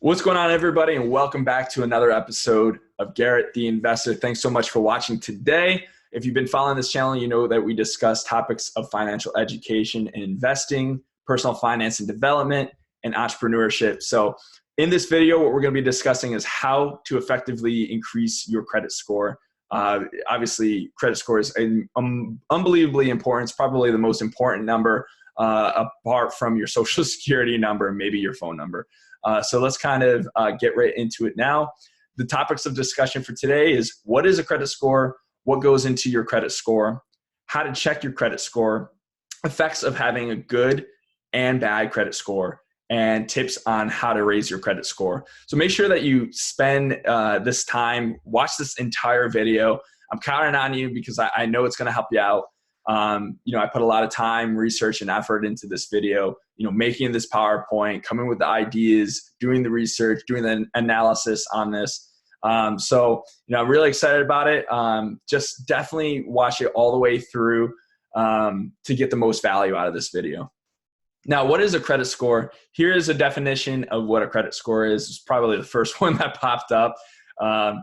What's going on, everybody, and welcome back to another episode of Garrett the Investor. Thanks so much for watching today. If you've been following this channel, you know that we discuss topics of financial education and investing, personal finance and development, and entrepreneurship. So in this video, what we're going to be discussing is how to effectively increase your credit score. Obviously, credit score is unbelievably important. It's probably the most important number apart from your social security number and maybe your phone number. So let's kind of get right into it now. The topics of discussion for today is what is a credit score, what goes into your credit score, how to check your credit score, effects of having a good and bad credit score, and tips on how to raise your credit score. So make sure that you spend this time, watch this entire video. I'm counting on you because I know it's going to help you out. I put a lot of time, research, and effort into this video, making this PowerPoint, coming with the ideas, doing the research, doing the analysis on this. I'm really excited about it. Just definitely watch it all the way through to get the most value out of this video. Now, what is a credit score? Here is a definition of what a credit score is. It's probably the first one that popped up. A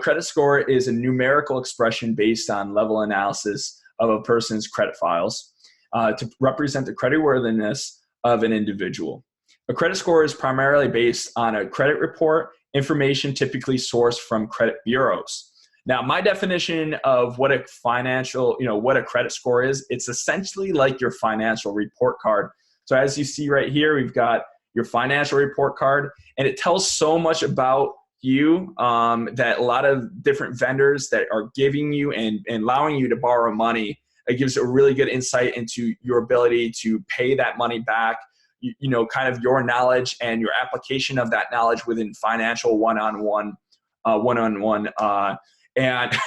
credit score is a numerical expression based on level analysis of a person's credit files to represent the creditworthiness of an individual. A credit score is primarily based on a credit report, information typically sourced from credit bureaus. Now, my definition of what a credit score is, it's essentially like your financial report card. So as you see right here, we've got your financial report card, and it tells so much about you that a lot of different vendors that are giving you and allowing you to borrow money, it gives a really good insight into your ability to pay that money back, kind of your knowledge and your application of that knowledge within financial one-on-one, and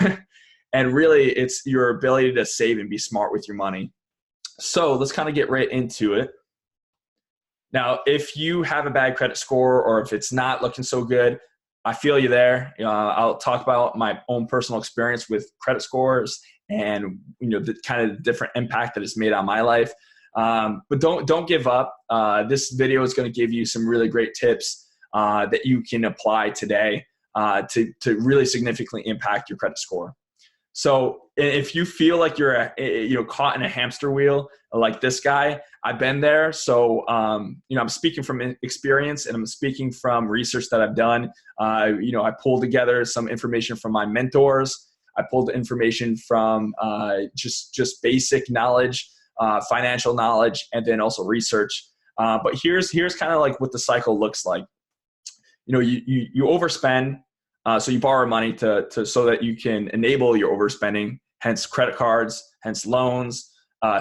and really it's your ability to save and be smart with your money. So let's kind of get right into it. Now, if you have a bad credit score or if it's not looking so good, I feel you there. I'll talk about my own personal experience with credit scores and the kind of different impact that it's made on my life. But don't give up. This video is going to give you some really great tips that you can apply today to really significantly impact your credit score. So if you feel like you're caught in a hamster wheel like this guy, I've been there. So I'm speaking from experience and I'm speaking from research that I've done. I pulled together some information from my mentors. I pulled information from just basic knowledge, financial knowledge, and then also research. But here's kind of like what the cycle looks like. You overspend. So you borrow money so that you can enable your overspending, hence credit cards, hence loans,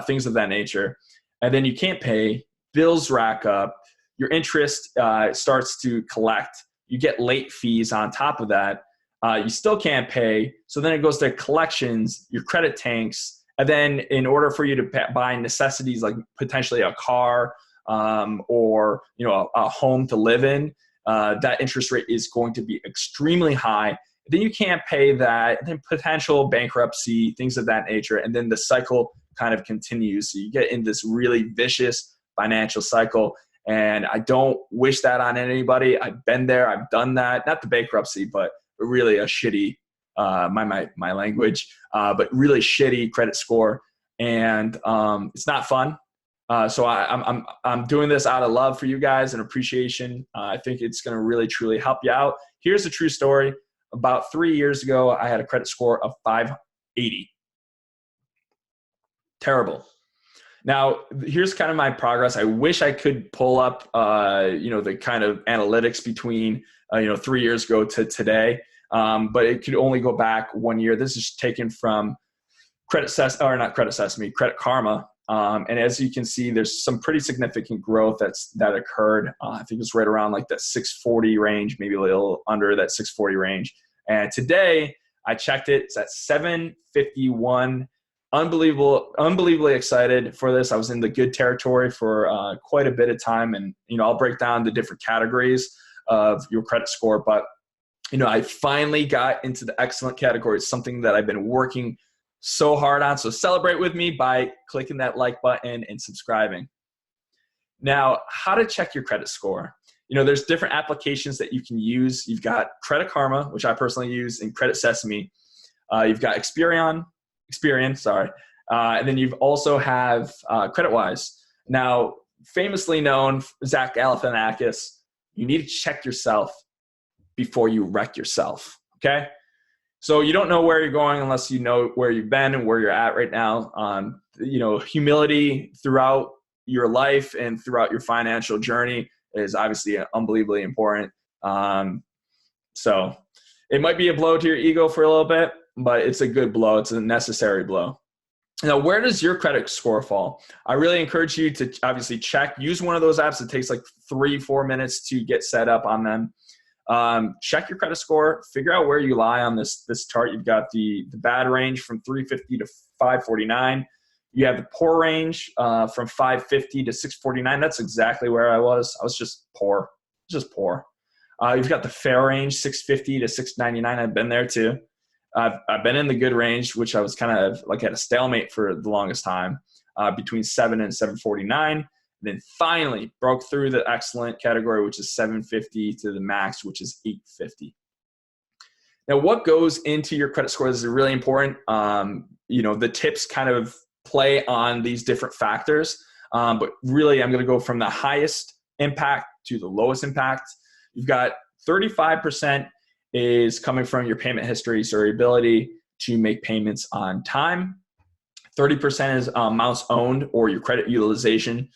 things of that nature. And then you can't pay, bills rack up, your interest starts to collect, you get late fees on top of that, you still can't pay, so then it goes to collections, your credit tanks, and then in order for you to buy necessities like potentially a car or a home to live in, that interest rate is going to be extremely high. Then you can't pay that, and then potential bankruptcy, things of that nature, and then the cycle kind of continues. So you get in this really vicious financial cycle, and I don't wish that on anybody. I've been there, I've done that, not the bankruptcy, but really a shitty, my language, but really shitty credit score, and it's not fun. So I'm doing this out of love for you guys and appreciation. I think it's going to really, truly help you out. Here's a true story. About 3 years ago, I had a credit score of 580. Terrible. Now, here's kind of my progress. I wish I could pull up, the kind of analytics between, 3 years ago to today. But it could only go back 1 year. This is taken from Credit Karma. And as you can see, there's some pretty significant growth that occurred. I think it's right around like that 640 range, maybe a little under that 640 range. And today I checked it, it's at 751. Unbelievably excited for this. I was in the good territory for quite a bit of time, and I'll break down the different categories of your credit score. But I finally got into the excellent category. It's something that I've been working so hard on. So celebrate with me by clicking that like button and subscribing. Now, how to check your credit score. there's different applications that you can use. You've got Credit Karma, which I personally use, and Credit Sesame. You've got Experian, sorry. And then you've also have CreditWise. Now, famously known, Zach Galifianakis, you need to check yourself before you wreck yourself, okay? So you don't know where you're going unless you know where you've been and where you're at right now. Humility throughout your life and throughout your financial journey is obviously unbelievably important. So it might be a blow to your ego for a little bit, but it's a good blow. It's a necessary blow. Now, where does your credit score fall? I really encourage you to obviously use one of those apps. It takes like 3-4 minutes to get set up on them. Check your credit score, figure out where you lie on this chart. You've got the bad range from 350 to 549. You have the poor range from 550 to 649. That's exactly where I was. I was just poor, You've got the fair range, 650 to 699. I've been there too. I've been in the good range, which I was kind of like at a stalemate for the longest time, between 7 and 749. Then finally broke through the excellent category, which is 750, to the max, which is 850. Now, what goes into your credit score is really important. The tips kind of play on these different factors, but really I'm going to go from the highest impact to the lowest impact. You've got 35% is coming from your payment history, so your ability to make payments on time. 30% is amounts owned or your credit utilization.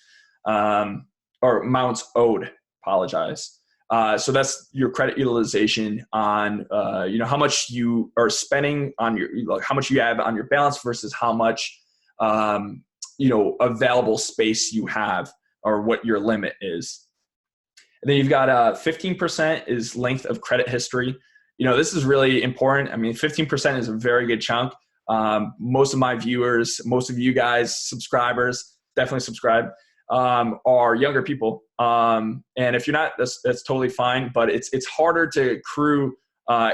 Or amounts owed, apologize. So that's your credit utilization on, how much you are spending on how much you have on your balance versus how much, available space you have or what your limit is. And then you've got 15% is length of credit history. This is really important. 15% is a very good chunk. Most of my viewers, most of you guys, subscribers, definitely subscribe, are younger people. And if you're not, that's totally fine, but it's harder to accrue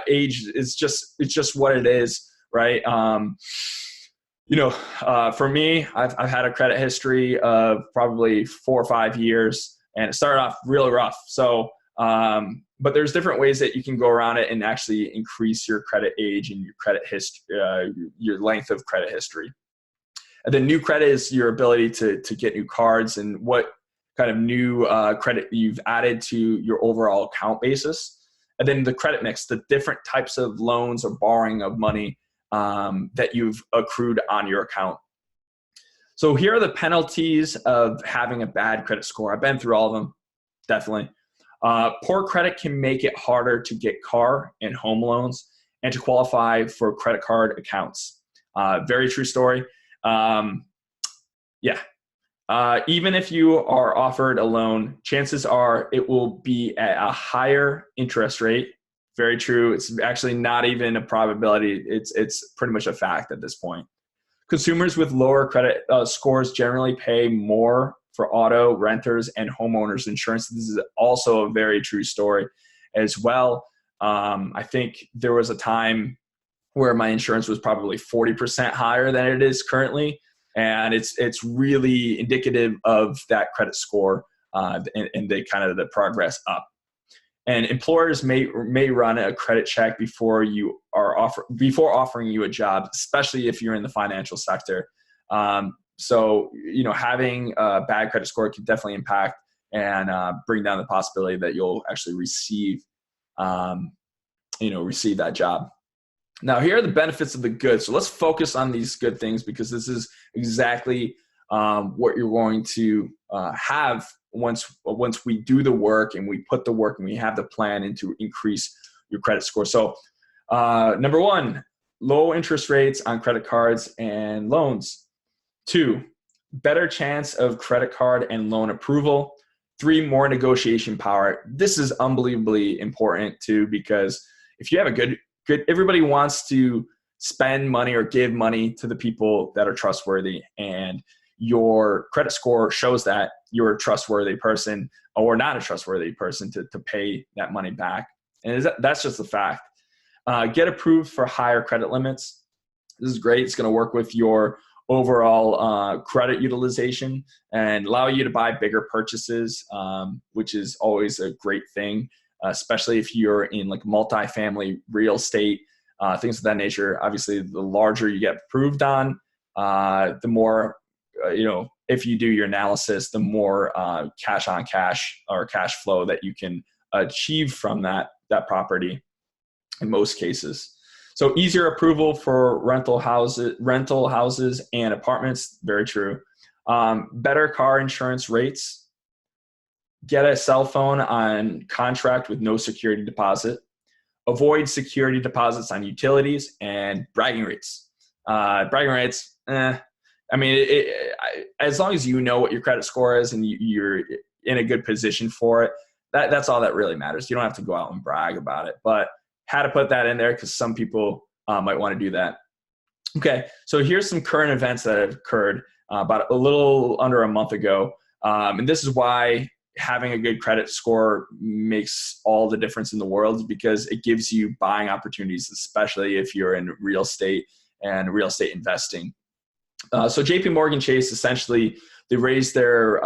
age. It's just what it is, right? For me, I've had a credit history of probably 4 or 5 years, and it started off really rough. So, but there's different ways that you can go around it and actually increase your credit age and your credit history, your length of credit history. And then new credit is your ability to get new cards and what kind of new credit you've added to your overall account basis. And then the credit mix, the different types of loans or borrowing of money that you've accrued on your account. So here are the penalties of having a bad credit score. I've been through all of them, definitely. Poor credit can make it harder to get car and home loans and to qualify for credit card accounts. Very true story. Even if you are offered a loan, chances are it will be at a higher interest rate. Very true. It's actually not even a probability. It's pretty much a fact at this point. Consumers with lower credit scores generally pay more for auto, renters, and homeowners insurance. This is also a very true story as well. I think there was a time where my insurance was probably 40% higher than it is currently. And it's really indicative of that credit score and the kind of the progress up. And employers may run a credit check before offering you a job, especially if you're in the financial sector. So having a bad credit score can definitely impact and bring down the possibility that you'll actually receive that job. Now, here are the benefits of the good. So let's focus on these good things, because this is exactly what you're going to have once we do the work and we put the work and we have the plan and to increase your credit score. So number 1, low interest rates on credit cards and loans. 2, better chance of credit card and loan approval. 3, more negotiation power. This is unbelievably important too, because if you have a good, everybody wants to spend money or give money to the people that are trustworthy, and your credit score shows that you're a trustworthy person or not a trustworthy person to pay that money back. And that's just a fact. Get approved for higher credit limits. This is great. It's going to work with your overall credit utilization and allow you to buy bigger purchases, which is always a great thing, especially if you're in like multifamily real estate, things of that nature. Obviously, the larger you get approved on, the more, if you do your analysis, the more cash on cash or cash flow that you can achieve from that property in most cases. So easier approval for rental houses and apartments. Very true. Better car insurance rates. Get a cell phone on contract with no security deposit. Avoid security deposits on utilities and bragging rates. I mean, as long as you know what your credit score is and you're in a good position for it, that's all that really matters. You don't have to go out and brag about it, but had to put that in there because some people might want to do that. Okay, so here's some current events that have occurred about a little under a month ago. And this is why having a good credit score makes all the difference in the world, because it gives you buying opportunities, especially if you're in real estate and real estate investing. So JP Morgan Chase, essentially, they raised their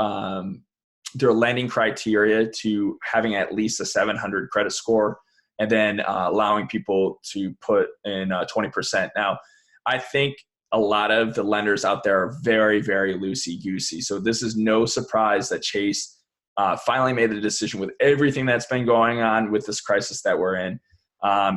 lending criteria to having at least a 700 credit score, and then allowing people to put in 20%. Now, I think a lot of the lenders out there are very, very loosey-goosey. So this is no surprise that Chase finally made the decision with everything that's been going on with this crisis that we're in.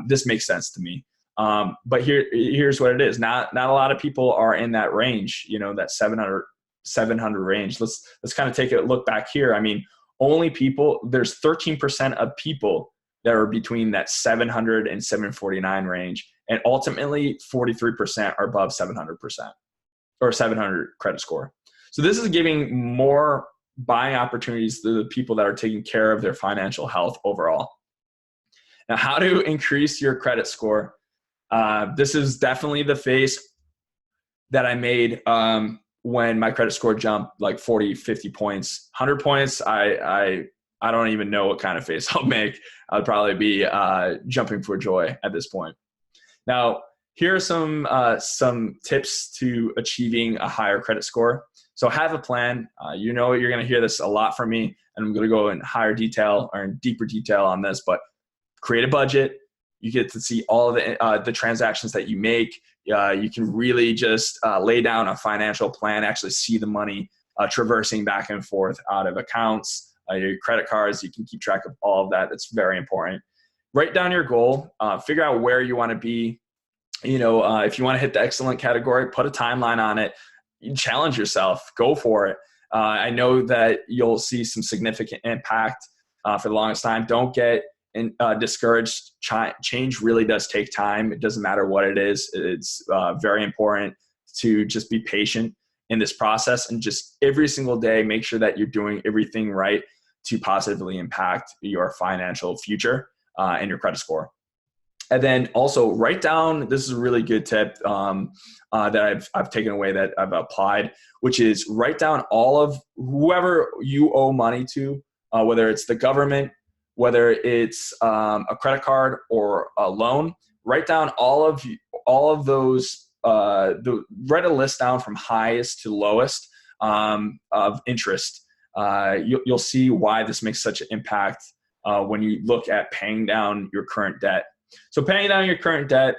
This makes sense to me. But here's what it is. Not a lot of people are in that range, that 700 range. Let's kind of take a look back here. I mean, there's 13% of people that are between that 700 and 749 range. And ultimately 43% are above 700% or 700 credit score. So this is giving more buying opportunities to the people that are taking care of their financial health overall. Now, how to increase your credit score? This is definitely the face that I made when my credit score jumped like 40, 50 points, 100 points. I don't even know what kind of face I'll make. I'd probably be jumping for joy at this point. Now, here are some tips to achieving a higher credit score. So have a plan. You're going to hear this a lot from me, and I'm going to go in higher detail or in deeper detail on this, but create a budget. You get to see all of the transactions that you make. You can really just lay down a financial plan, actually see the money traversing back and forth out of accounts, your credit cards. You can keep track of all of that. It's very important. Write down your goal. Figure out where you want to be. If you want to hit the excellent category, put a timeline on it. You challenge yourself. Go for it. I know that you'll see some significant impact for the longest time. Don't get discouraged. Change really does take time. It doesn't matter what it is. It's very important to just be patient in this process and just every single day make sure that you're doing everything right to positively impact your financial future and your credit score. And then also write down, this is a really good tip that I've taken away that I've applied, which is write down all of whoever you owe money to, whether it's the government, whether it's a credit card or a loan. Write down all of those, write a list down from highest to lowest of interest. You'll see why this makes such an impact when you look at paying down your current debt. So paying down your current debt,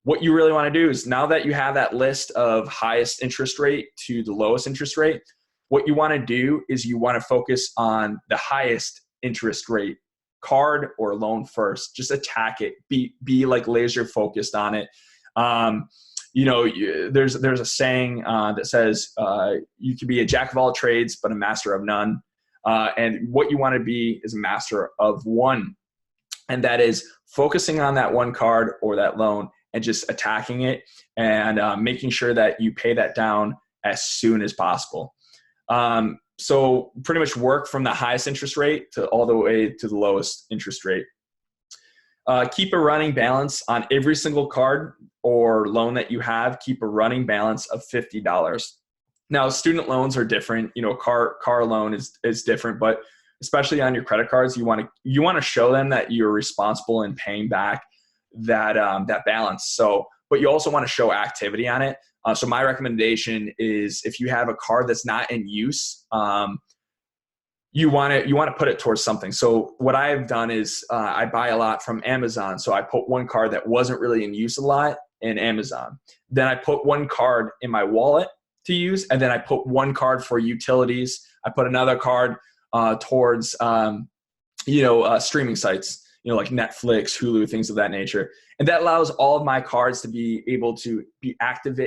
what you really want to do is, now that you have that list of highest interest rate to the lowest interest rate, what you want to do is you want to focus on the highest interest rate card or loan first. Just attack it. Be like laser focused on it. There's a saying that says you can be a jack of all trades but a master of none. And what you want to be is a master of one. And that is focusing on that one card or that loan and just attacking it and making sure that you pay that down as soon as possible. So pretty much work from the highest interest rate to all the way to the lowest interest rate. Keep a running balance on every single card or loan that you have. Keep a running balance of $50. Now, student loans are different. Car loan is different, but especially on your credit cards, you want to show them that you're responsible in paying back that balance. So but you also want to show activity on it. So my recommendation is if you have a card that's not in use, you want to put it towards something. So what I've done is I buy a lot from Amazon. So I put one card that wasn't really in use a lot in Amazon. Then I put one card in my wallet to use, and then I put one card for utilities. I put another card towards streaming sites, like Netflix, Hulu, things of that nature. And that allows all of my cards to be able to be active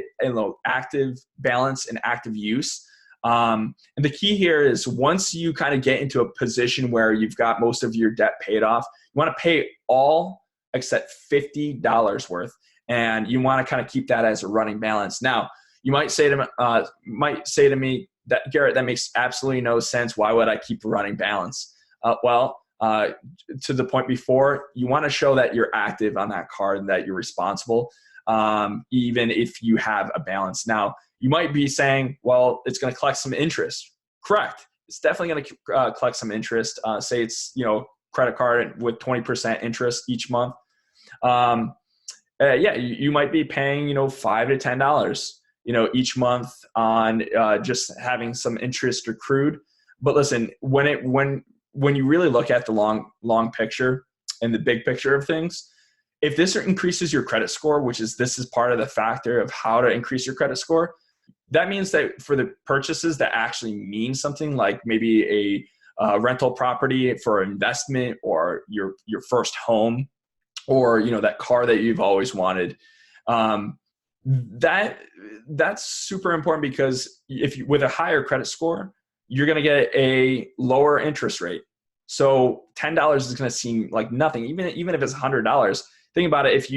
balance and active use. And the key here is once you kind of get into a position where you've got most of your debt paid off, you want to pay all except $50 worth. And you want to kind of keep that as a running balance. Now, you might say to me that, Garrett, that makes absolutely no sense. Why would I keep a running balance? To the point before, you want to show that you're active on that card and that you're responsible, even if you have a balance. Now, you might be saying, well, it's going to collect some interest. Correct. It's definitely going to collect some interest. Say it's, credit card with 20% interest each month. You might be paying, $5 to $10, each month on just having some interest accrued. But listen, when you really look at the long picture and the big picture of things, if this increases your credit score, this is part of the factor of how to increase your credit score, that means that for the purchases that actually mean something, like maybe a rental property for investment, or your first home, or that car that you've always wanted, that's super important, because with a higher credit score, you're going to get a lower interest rate. So $10 is going to seem like nothing, even if it's $100. Think about it. If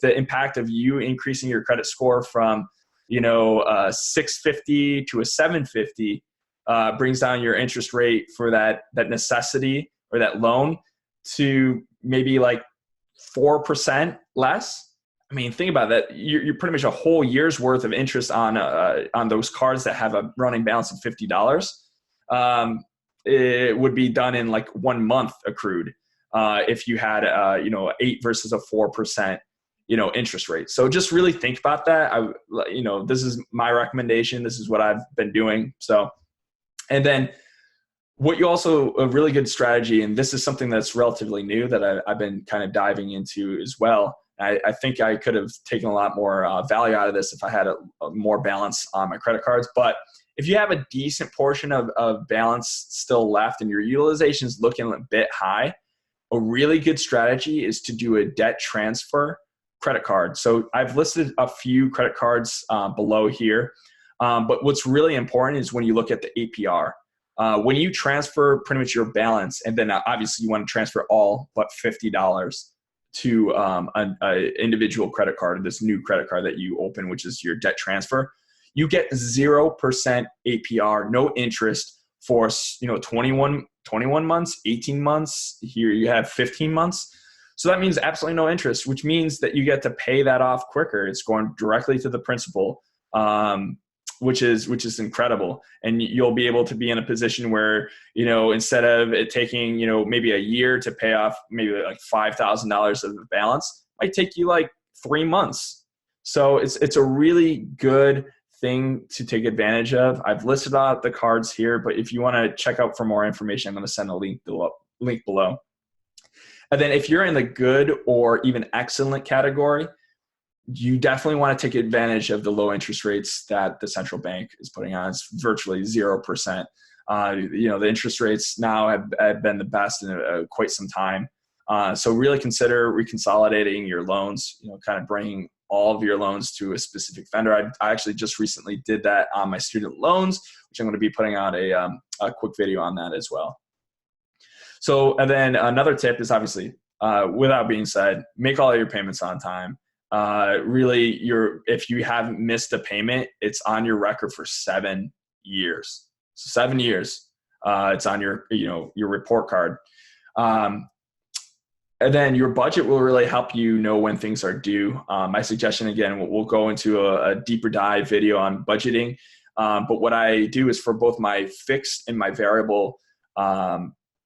the impact of you increasing your credit score from 650 to a 750 brings down your interest rate for that necessity or that loan to maybe like 4% less. I mean, think about that. You're pretty much a whole year's worth of interest on those cards that have a running balance of $50. It would be done in like 1 month accrued if you had 8 versus a 4% interest rate. So just really think about that. This is my recommendation. This is what I've been doing. So, and then what you also, a really good strategy, and this is something that's relatively new that I've been kind of diving into as well. I think I could have taken a lot more value out of this if I had a more balance on my credit cards. But if you have a decent portion of balance still left and your utilization is looking a bit high, a really good strategy is to do a debt transfer credit card. So I've listed a few credit cards below here. But what's really important is when you look at the APR. When you transfer pretty much your balance, and then obviously you want to transfer all but $50 to an individual credit card, this new credit card that you open, which is your debt transfer, you get 0% APR, no interest for 21 months, 18 months. Here you have 15 months. So that means absolutely no interest, which means that you get to pay that off quicker. It's going directly to the principal, which is incredible. And you'll be able to be in a position where, instead of it taking, maybe a year to pay off maybe like $5,000 of the balance, it might take you like 3 months. So it's a really good thing to take advantage of. I've listed out the cards here, but if you want to check out for more information, I'm going to send a link below. And then if you're in the good or even excellent category, you definitely want to take advantage of the low interest rates that the central bank is putting on. It's virtually 0%. The interest rates now have been the best in quite some time. So really consider reconsolidating your loans, kind of bringing all of your loans to a specific vendor. I actually just recently did that on my student loans, which I'm going to be putting out a quick video on that as well. So, and then another tip is obviously, without being said, make all of your payments on time. Really, if you haven't missed a payment, it's on your record for 7 years. So 7 years, it's on your report card. And then your budget will really help you know when things are due. My suggestion, again, we'll go into a deeper dive video on budgeting. But what I do is for both my fixed and my variable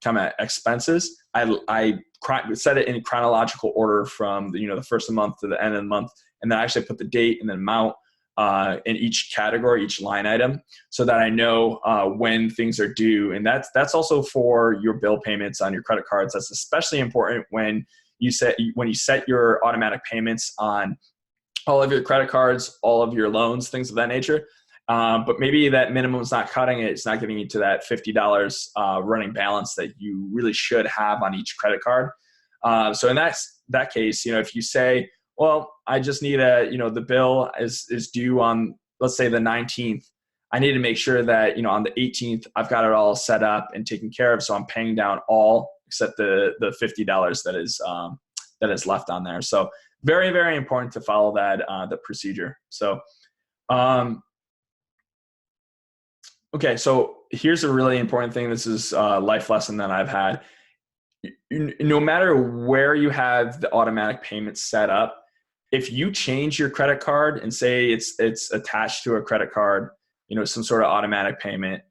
kind of expenses, I set it in chronological order from the first of the month to the end of the month, and then I actually put the date and the amount in each category, each line item, so that I know when things are due. And that's also for your bill payments on your credit cards. That's especially important when you set your automatic payments on all of your credit cards, all of your loans, things of that nature. But maybe that minimum is not cutting it. It's not getting you to that $50 running balance that you really should have on each credit card. So in that case, if you say, well, I just need the bill is due on, let's say, the 19th. I need to make sure that, on the 18th, I've got it all set up and taken care of. So I'm paying down all except the $50 that is left on there. So very, very important to follow the procedure. So, okay, so here's a really important thing. This is a life lesson that I've had. No matter where you have the automatic payments set up, if you change your credit card and say it's attached to a credit card, some sort of automatic payment,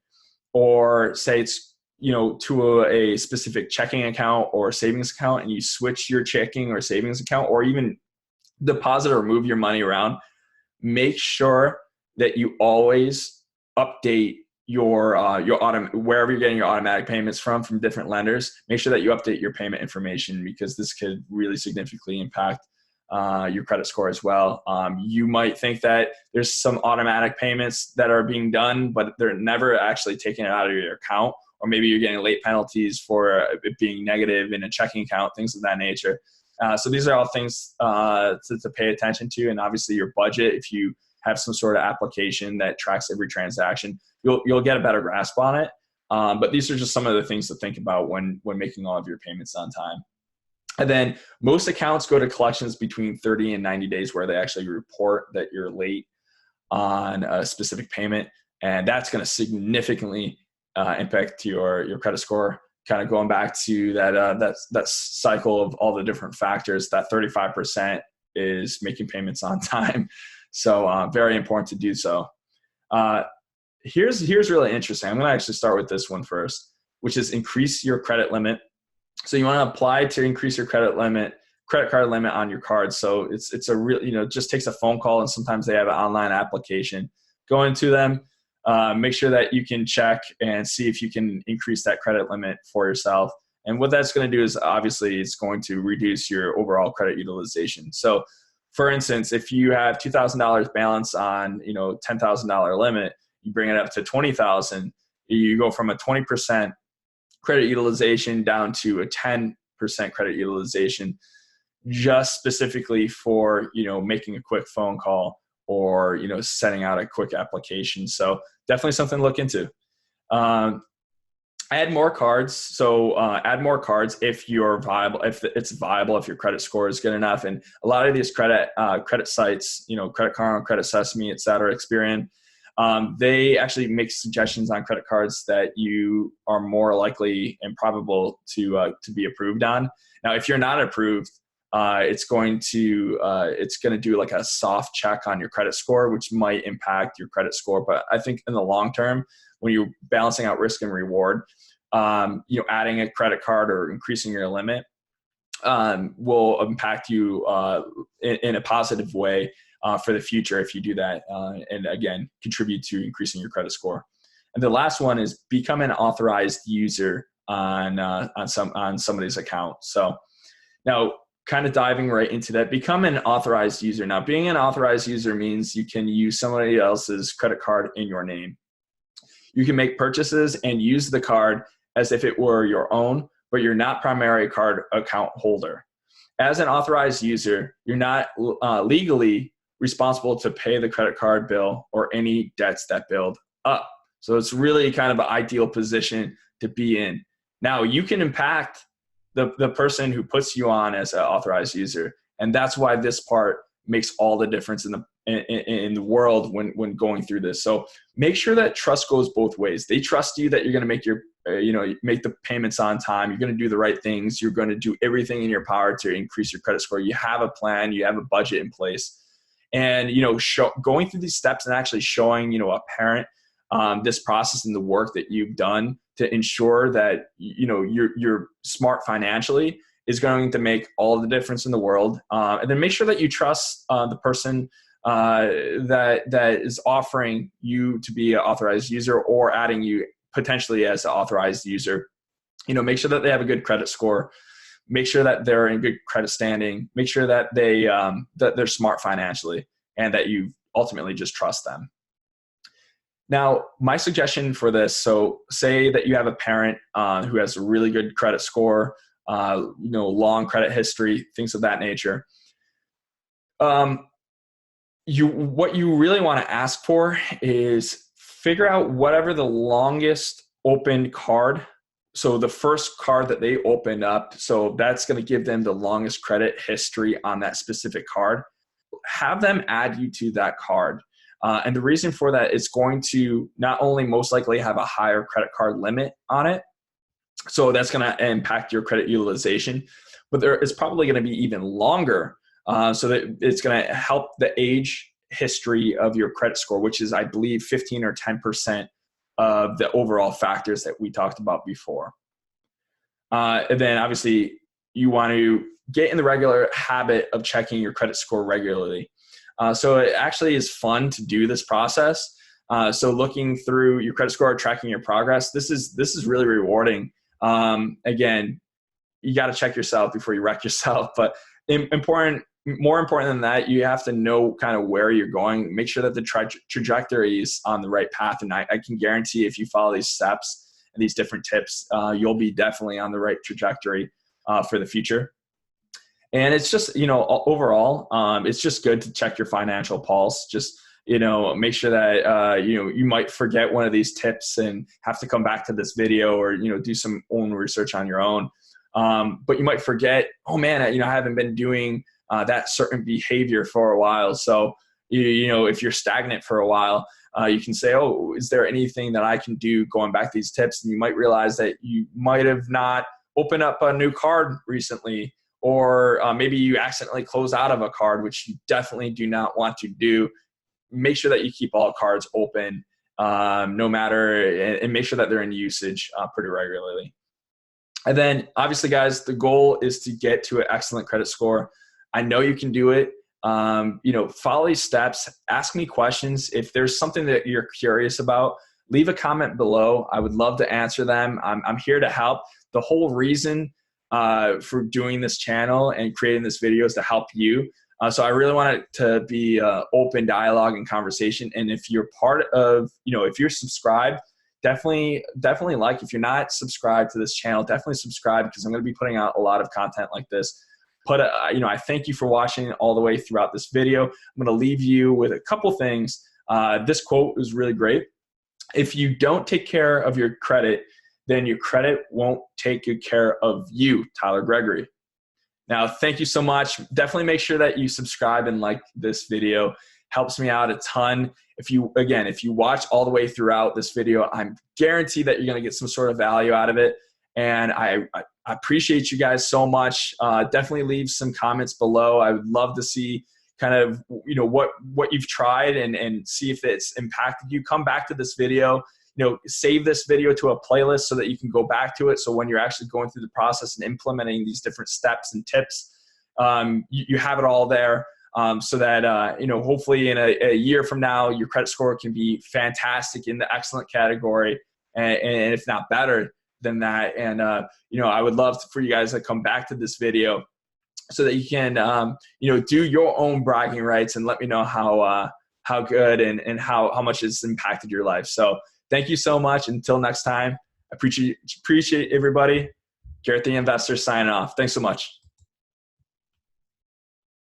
or say it's to a specific checking account or savings account, and you switch your checking or savings account, or even deposit or move your money around, make sure that you always update your wherever you're getting your automatic payments from different lenders. Make sure that you update your payment information, because this could really significantly impact your credit score as well. You might think that there's some automatic payments that are being done, but they're never actually taking it out of your account, or maybe you're getting late penalties for it being negative in a checking account, things of that nature. So these are all things to pay attention to. And obviously your budget, if you have some sort of application that tracks every transaction, you'll get a better grasp on it. But these are just some of the things to think about when making all of your payments on time. And then most accounts go to collections between 30 and 90 days, where they actually report that you're late on a specific payment. And that's going to significantly impact your credit score. Kind of going back to that cycle of all the different factors, that 35% is making payments on time. So very important to do so. Here's really interesting. I'm going to actually start with this one first, which is increase your credit limit. So you want to apply to increase your credit card limit on your card. So it's a real, just takes a phone call, and sometimes they have an online application. Go into them, make sure that you can check and see if you can increase that credit limit for yourself. And what that's going to do is, obviously, it's going to reduce your overall credit utilization. So for instance, if you have $2,000 balance on, $10,000 limit, you bring it up to $20,000, you go from a 20% credit utilization down to a 10% credit utilization, just specifically for, making a quick phone call or, sending out a quick application. So definitely something to look into. Add more cards. So add more cards if you're viable, if it's viable, if your credit score is good enough. And a lot of these credit sites, Credit Karma, Credit Sesame, et cetera, Experian, they actually make suggestions on credit cards that you are more likely and probable to be approved on. Now, if you're not approved, it's going to do like a soft check on your credit score, which might impact your credit score. But I think in the long term, when you're balancing out risk and reward, adding a credit card or increasing your limit will impact you in a positive way for the future if you do that, and again, contribute to increasing your credit score. And the last one is become an authorized user on somebody's account. So now, kind of diving right into that, become an authorized user. Now, being an authorized user means you can use somebody else's credit card in your name. You can make purchases and use the card as if it were your own, but you're not primary card account holder. As an authorized user, you're not legally responsible to pay the credit card bill or any debts that build up. So it's really kind of an ideal position to be in. Now, you can impact the person who puts you on as an authorized user, and that's why this part makes all the difference in the world when going through this. So make sure that trust goes both ways. They trust you that you're going to make make the payments on time. You're going to do the right things. You're going to do everything in your power to increase your credit score. You have a plan. You have a budget in place. And, going through these steps and actually showing, a parent this process and the work that you've done to ensure that, you're smart financially is going to make all the difference in the world. And then make sure that you trust the person that is offering you to be an authorized user or adding you potentially as an authorized user. Make sure that they have a good credit score. Make sure that they're in good credit standing. Make sure that that they're smart financially and that you ultimately just trust them. Now, my suggestion for this, so say that you have a parent who has a really good credit score, long credit history, things of that nature. What you really want to ask for is figure out whatever the longest opened card. So the first card that they opened up, so that's going to give them the longest credit history on that specific card. Have them add you to that card. And the reason for that is going to not only most likely have a higher credit card limit on it, so that's going to impact your credit utilization, but it's probably going to be even longer. So that it's going to help the age history of your credit score, which is, I believe, 15 or 10% of the overall factors that we talked about before. And then obviously you want to get in the regular habit of checking your credit score regularly. So it actually is fun to do this process. So looking through your credit score, tracking your progress, this is really rewarding. Again, you got to check yourself before you wreck yourself, but more important than that, you have to know kind of where you're going. Make sure that the trajectory is on the right path. And I can guarantee if you follow these steps and these different tips, you'll be definitely on the right trajectory for the future. And it's just, overall, it's just good to check your financial pulse. Just, make sure that, you might forget one of these tips and have to come back to this video or, do some own research on your own. But you might forget, oh man, I haven't been doing that certain behavior for a while. So, if you're stagnant for a while, you can say, oh, is there anything that I can do going back to these tips? And you might realize that you might have not opened up a new card recently, or maybe you accidentally close out of a card, which you definitely do not want to do. Make sure that you keep all cards open, no matter, and make sure that they're in usage pretty regularly. And then obviously, guys, the goal is to get to an excellent credit score. I know you can do it. Follow these steps, ask me questions. If there's something that you're curious about, leave a comment below. I would love to answer them. I'm here to help. The whole reason for doing this channel and creating this video is to help you. So I really want it to be open dialogue and conversation. And if you're part of, if you're subscribed, definitely like. If you're not subscribed to this channel, definitely subscribe, because I'm going to be putting out a lot of content like this. But I thank you for watching all the way throughout this video. I'm going to leave you with a couple things. This quote is really great. If you don't take care of your credit, then your credit won't take good care of you. Tyler Gregory. Now, thank you so much. Definitely make sure that you subscribe and like this video. Helps me out a ton. If you watch all the way throughout this video, I'm guaranteed that you're going to get some sort of value out of it. And I appreciate you guys so much. Definitely leave some comments below. I would love to see kind of, what you've tried and see if it's impacted you. Come back to this video, save this video to a playlist so that you can go back to it. So when you're actually going through the process and implementing these different steps and tips, you have it all there. So that, hopefully in a year from now, your credit score can be fantastic in the excellent category, and if not better than that. And, I would love for you guys to come back to this video so that you can, do your own bragging rights and let me know how good and how much it's impacted your life. So thank you so much. Until next time, I appreciate everybody. Garrett the Investor signing off. Thanks so much.